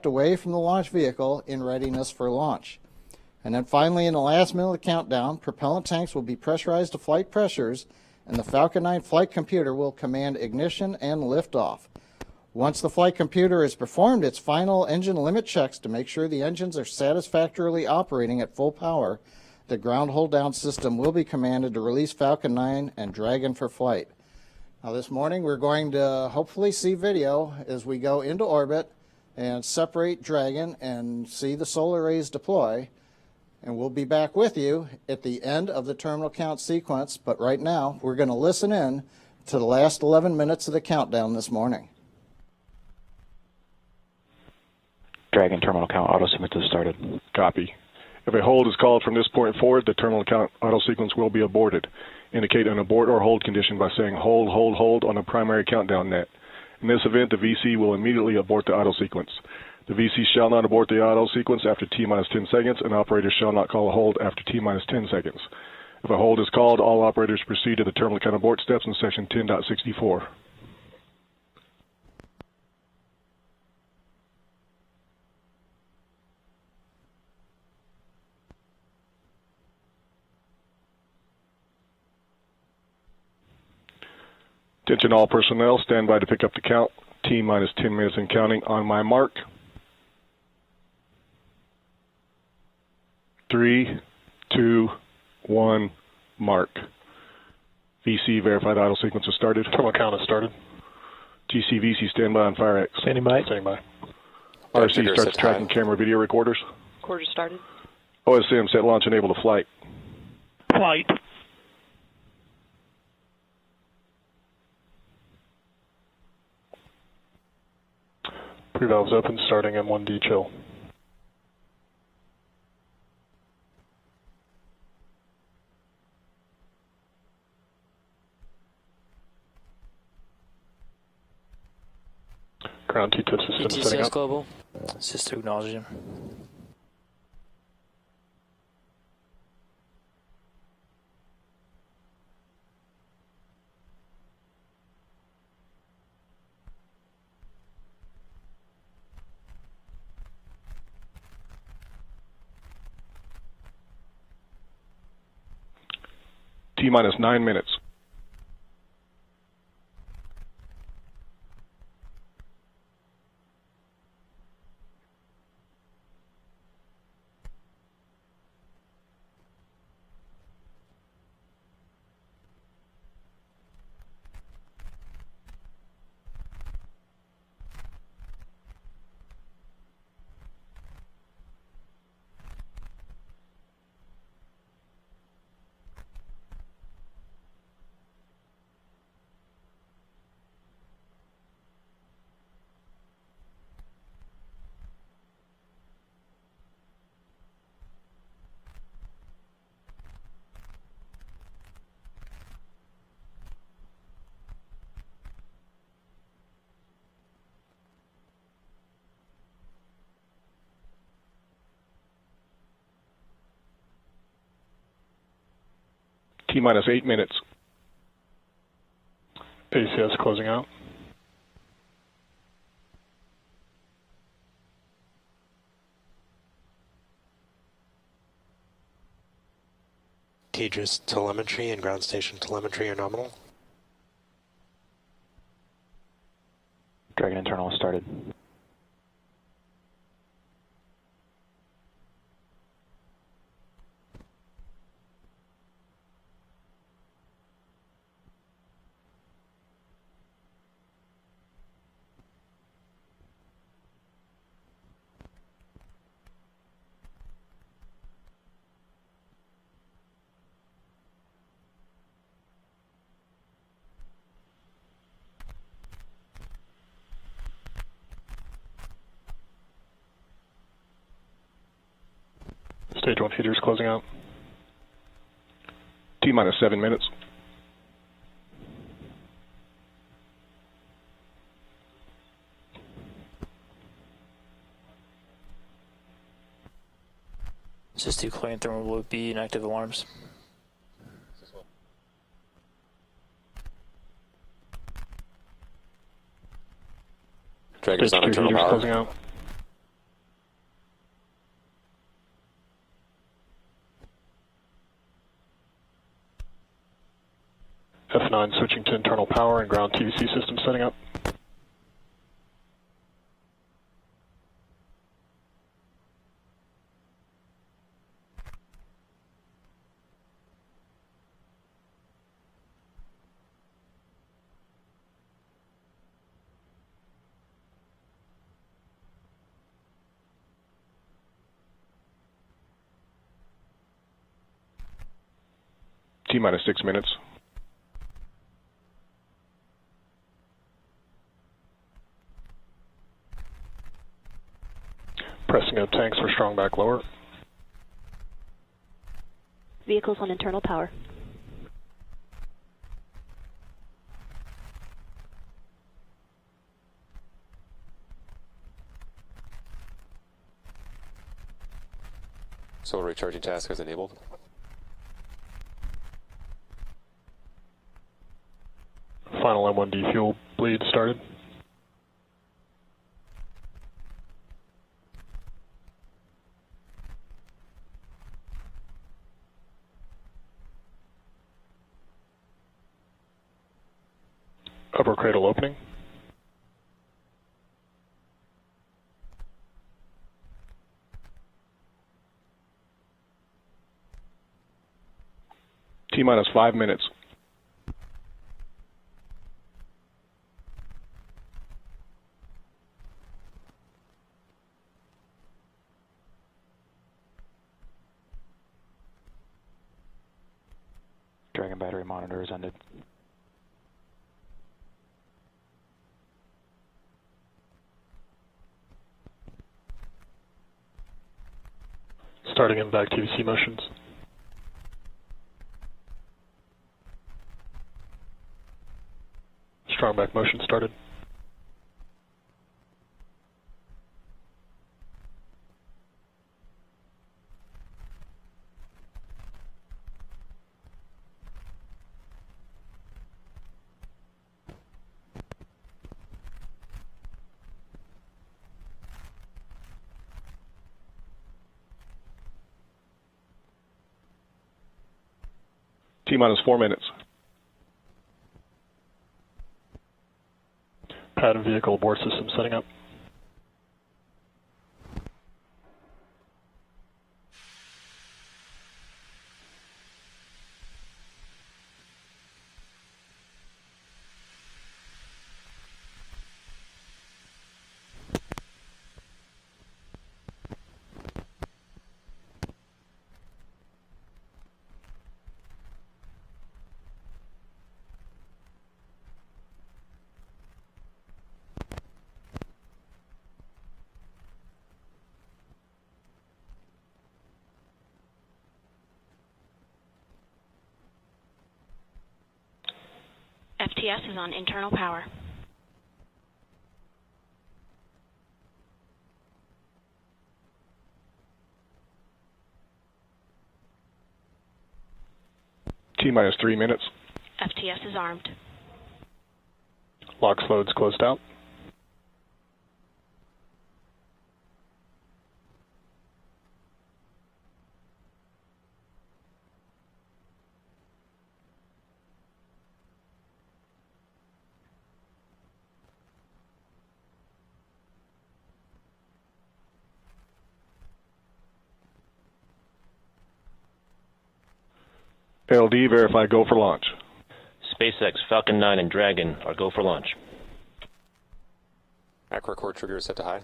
away from the launch vehicle in readiness for launch. And then finally, in the last minute of the countdown, propellant tanks will be pressurized to flight pressures, and the Falcon 9 flight computer will command ignition and liftoff. Once the flight computer has performed its final engine limit checks to make sure the engines are satisfactorily operating at full power, the ground hold-down system will be commanded to release Falcon 9 and Dragon for flight. Now this morning we're going to hopefully see video as we go into orbit and separate Dragon and see the solar rays deploy. And we'll be back with you at the end of the terminal count sequence, but right now we're going to listen in to the last 11 minutes of the countdown this morning. Dragon terminal count auto sequence has started. Copy. If a hold is called from this point forward, the terminal count auto sequence will be aborted. Indicate an abort or hold condition by saying hold, hold, hold on the primary countdown net. In this event, the VC will immediately abort the auto sequence. The VC shall not abort the auto sequence after T-minus 10 seconds, and operators shall not call a hold after T-minus 10 seconds. If a hold is called, all operators proceed to the terminal count abort steps in section 10.64. Attention all personnel, stand by to pick up the count. T-minus 10 minutes and counting on my mark. 3, 2, 1, mark. VC verified idle sequence has started. Terminal count has started. GC VC standby on FireX. Standing by. Standing by. RC starts tracking camera video recorders. Recorders started. OSM set launch enable to flight. Flight. Pre-valves open, starting M1D chill. Ground T-tip system setting up. Global. System acknowledging. T-minus 9 minutes. T-minus 8 minutes. ACS closing out. Tejas telemetry and ground station telemetry are nominal. Dragon internal has started. Stage 1 heaters closing out. T-minus 7 minutes. Sys2 clearing thermal loop B and active alarms. Dragon's on internal power. Closing out. Falcon 9 switching to internal power and ground TVC system setting up. T-minus 6 minutes. Pressing up tanks for strong back lower. Vehicles on internal power. Solar recharging task is enabled. Final M1D fuel bleed started. Upper cradle opening. T-minus 5 minutes. Dragon battery monitor is ended. Starting in back TVC motions. Strong back motion started. T-minus 4 minutes. Pad and vehicle abort system setting up. FTS is on internal power. T-minus 3 minutes. FTS is armed. LOX loads closed out. LD, verify go for launch. SpaceX, Falcon 9, and Dragon are go for launch. Macro core trigger is set to high.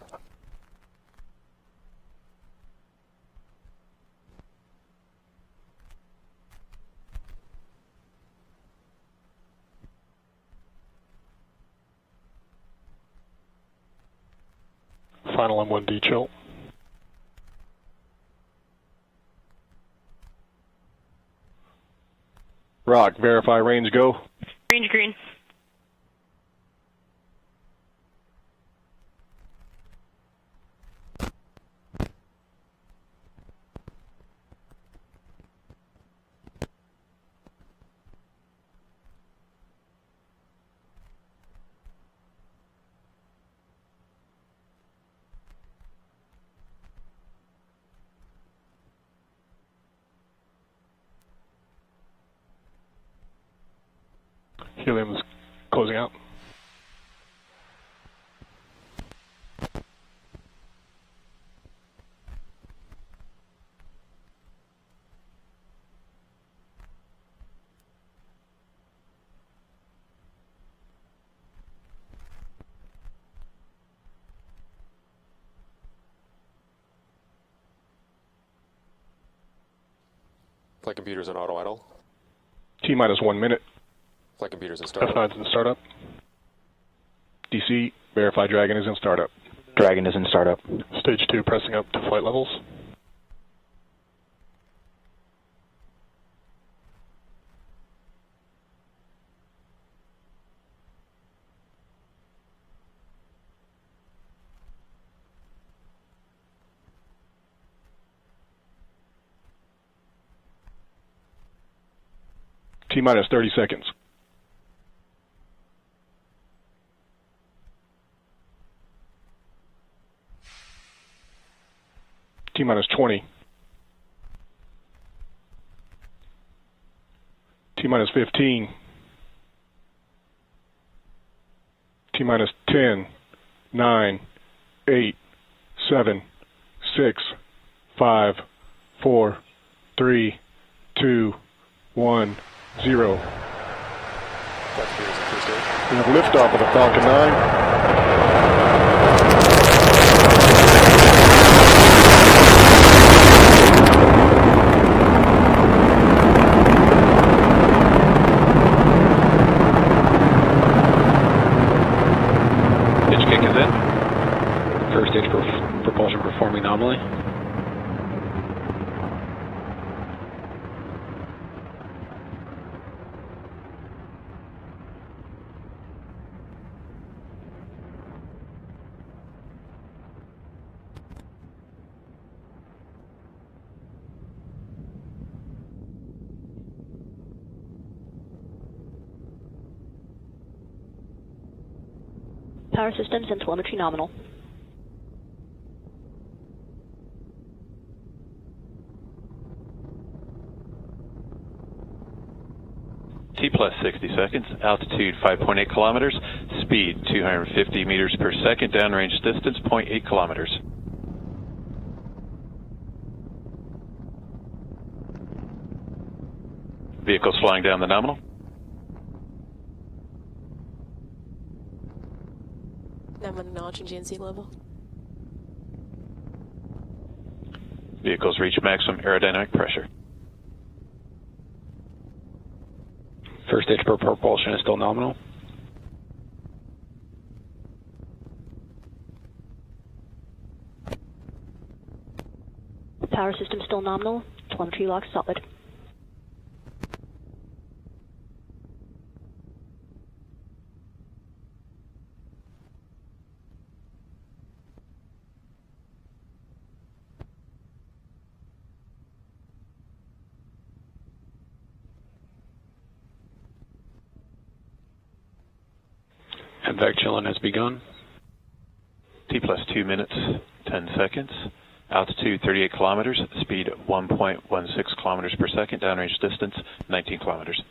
Final M1D chill. Rock, verify range go. Range green. Helium's closing out. Flight computers in auto idle. T-minus 1 minute. Flight computers in startup. F9's in startup. DC, verify Dragon is in startup. Dragon is in startup. Stage 2 pressing up to flight levels. T-minus 30 seconds. T-minus 20. T-minus 15. T-minus 10, 9, 8, 7, 6, 5, 4, 3, 2, 1, 0. Flight computers in clear stage. We have liftoff of the Falcon 9. Pitch kick is in. First stage propulsion performing nominally. Power systems and telemetry nominal. T plus 60 seconds, altitude 5.8 kilometers, speed 250 meters per second, downrange distance 0.8 kilometers. Vehicles flying down the nominal. I'm acknowledging GNC level. Vehicles reach maximum aerodynamic pressure. First stage propulsion is still nominal. Power system still nominal. Telemetry lock solid. Vac chilling has begun. T plus 2 minutes, 10 seconds. Altitude 38 kilometers, speed 1.16 kilometers per second, downrange distance 19 kilometers.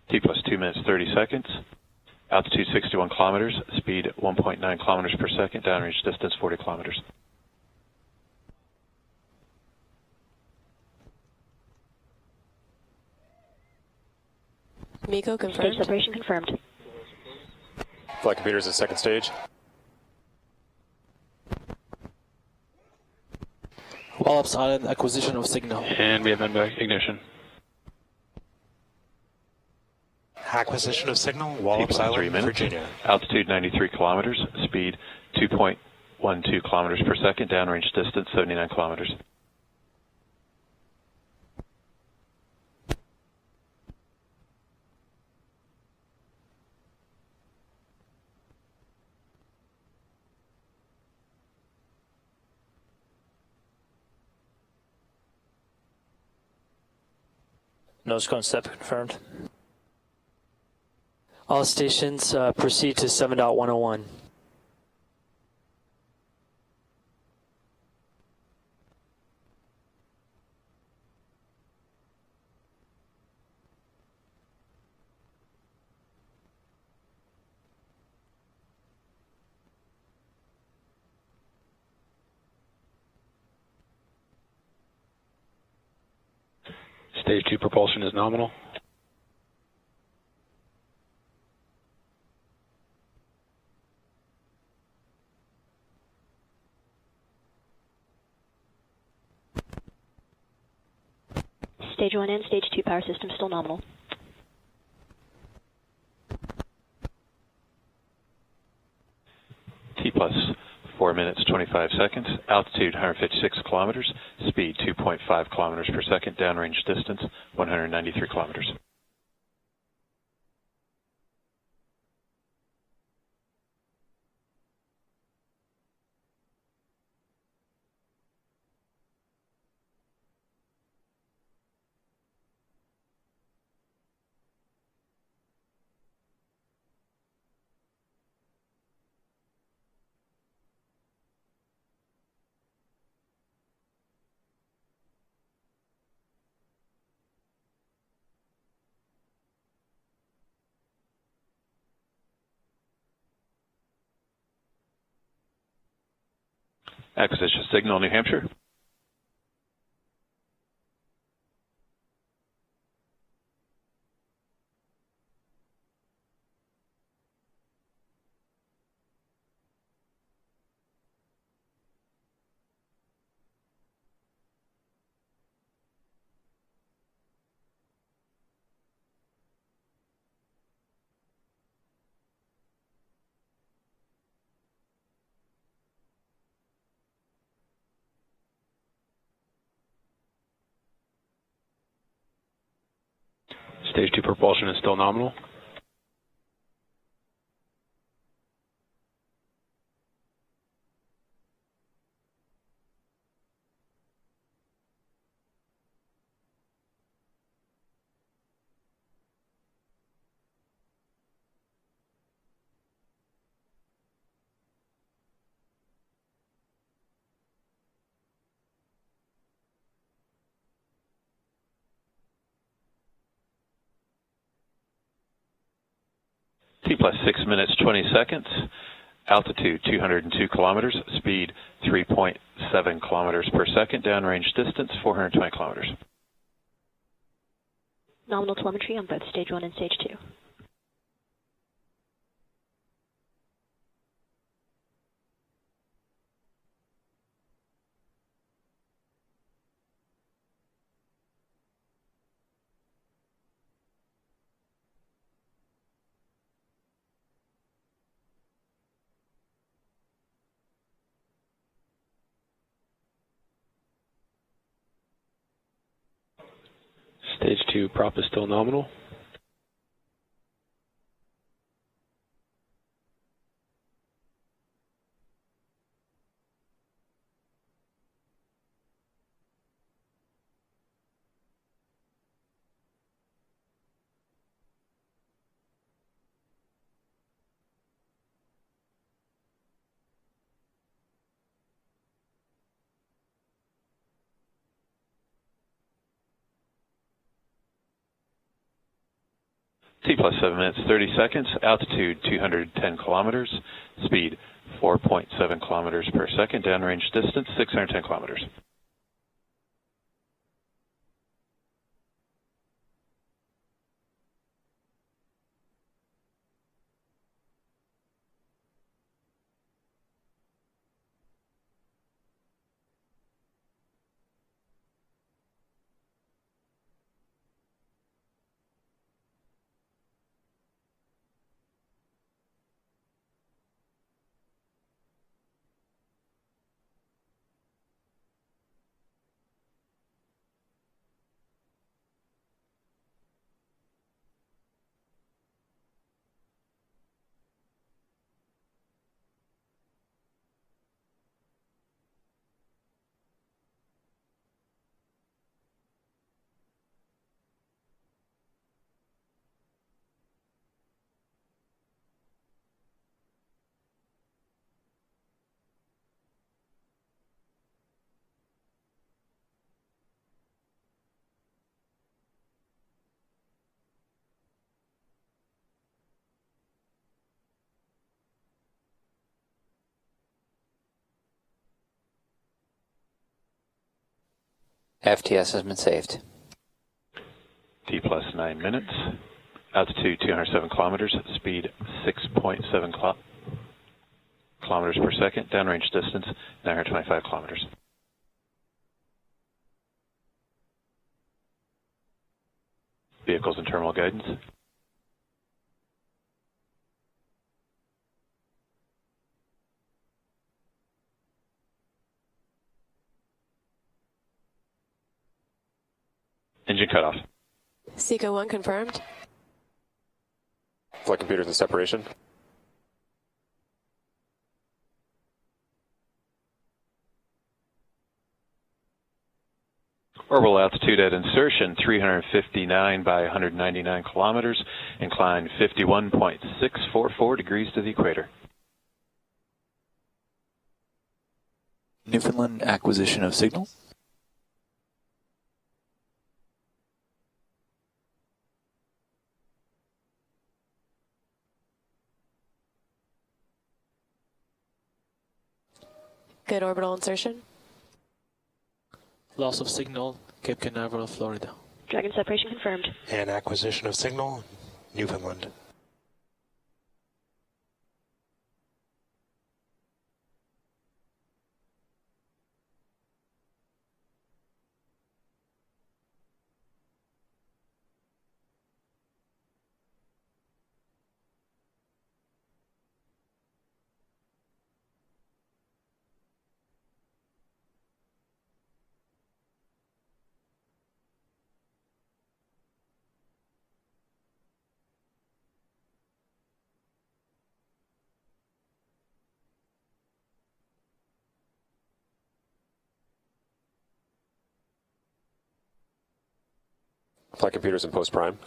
T plus 2 minutes, 30 seconds. Altitude 61 kilometers, speed 1.9 kilometers per second, downrange distance 40 kilometers. Miko confirmed. Stage separation confirmed. Flight computers in second stage. While up silent, acquisition of signal. And we have MVAC ignition. Acquisition of signal, wall T up plus 3 silent, minutes. Virginia. Altitude 93 kilometers, speed 2.12 kilometers per second, downrange distance 79 kilometers. Nose cone step confirmed. All stations proceed to 7.101. Stage 2 propulsion is nominal. Stage 1 and Stage 2 power systems still nominal. T plus 4 minutes 25 seconds, altitude 156 kilometers, speed 2.5 kilometers per second, downrange distance 193 kilometers. Acquisition signal, New Hampshire. Stage 2 propulsion is still nominal. T plus 6 minutes 20 seconds, altitude 202 kilometers, speed 3.7 kilometers per second, downrange distance 420 kilometers. Nominal telemetry on both Stage 1 and Stage 2. Stage 2 prop is still nominal. T plus 7 minutes 30 seconds, altitude 210 kilometers, speed 4.7 kilometers per second, downrange distance 610 kilometers. FTS has been saved. T plus 9 minutes. Altitude 207 kilometers. Speed 6.7 kilometers per second. Downrange distance 925 kilometers. Vehicles and terminal guidance. Engine cutoff. Seco 1 confirmed. Flight computers in separation. Orbital altitude at insertion 359 by 199 kilometers. Incline 51.644 degrees to the equator. Newfoundland acquisition of signal. Good orbital insertion. Loss of signal, Cape Canaveral, Florida. Dragon separation confirmed. And acquisition of signal, Newfoundland. Flight computers in post prime.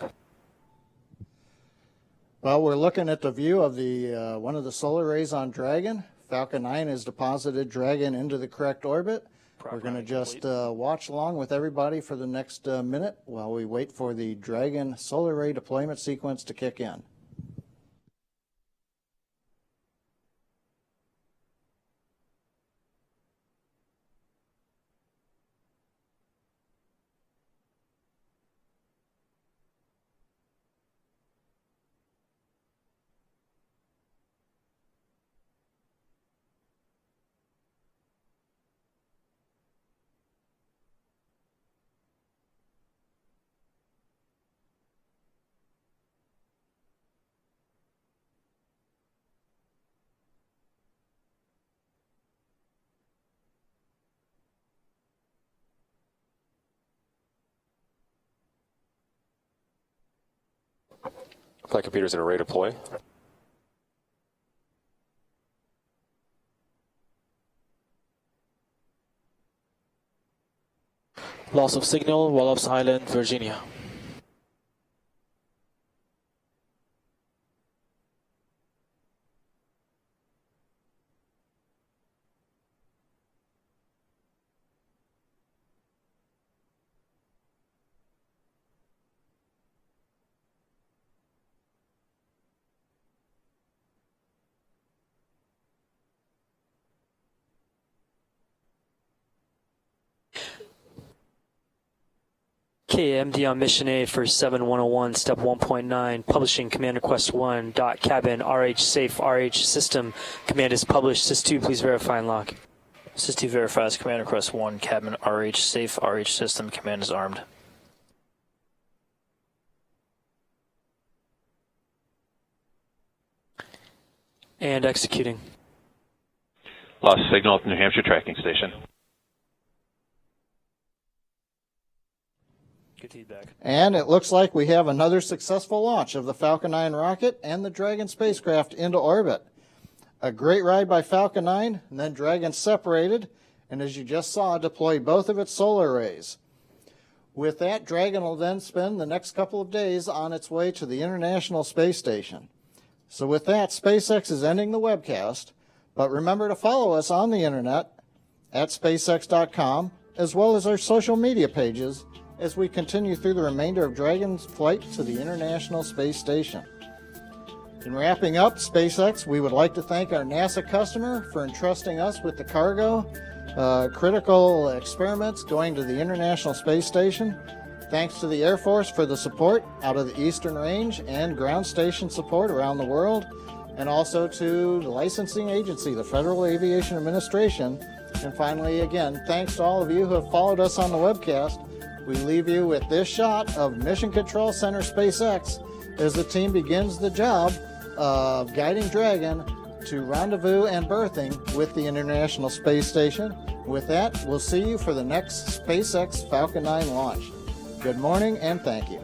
Well, we're looking at the view of the one of the solar arrays on Dragon. Falcon 9 has deposited Dragon into the correct orbit. We're going to just watch along with everybody for the next minute while we wait for the Dragon solar array deployment sequence to kick in. Flight computers in array deploy. Loss of signal, Wallops Island, Virginia. KMD on mission A for 7101, step 1.9, publishing command request 1, dot cabin, RH safe, RH system. Command is published. Sys2, please verify and lock. Sys2 verifies command request 1, cabin, RH safe, RH system. Command is armed. And executing. Lost signal at the New Hampshire tracking station. Good feedback. And it looks like we have another successful launch of the Falcon 9 rocket and the Dragon spacecraft into orbit. A great ride by Falcon 9, and then Dragon separated, and as you just saw, deployed both of its solar arrays. With that, Dragon will then spend the next couple of days on its way to the International Space Station. So with that, SpaceX is ending the webcast, but remember to follow us on the internet at spacex.com, as well as our social media pages, as we continue through the remainder of Dragon's flight to the International Space Station. In wrapping up SpaceX, we would like to thank our NASA customer for entrusting us with the cargo, critical experiments going to the International Space Station. Thanks to the Air Force for the support out of the Eastern Range and ground station support around the world, and also to the licensing agency, the Federal Aviation Administration. And finally, again, thanks to all of you who have followed us on the webcast. We leave you with this shot of Mission Control Center SpaceX as the team begins the job of guiding Dragon to rendezvous and berthing with the International Space Station. With that, we'll see you for the next SpaceX Falcon 9 launch. Good morning and thank you.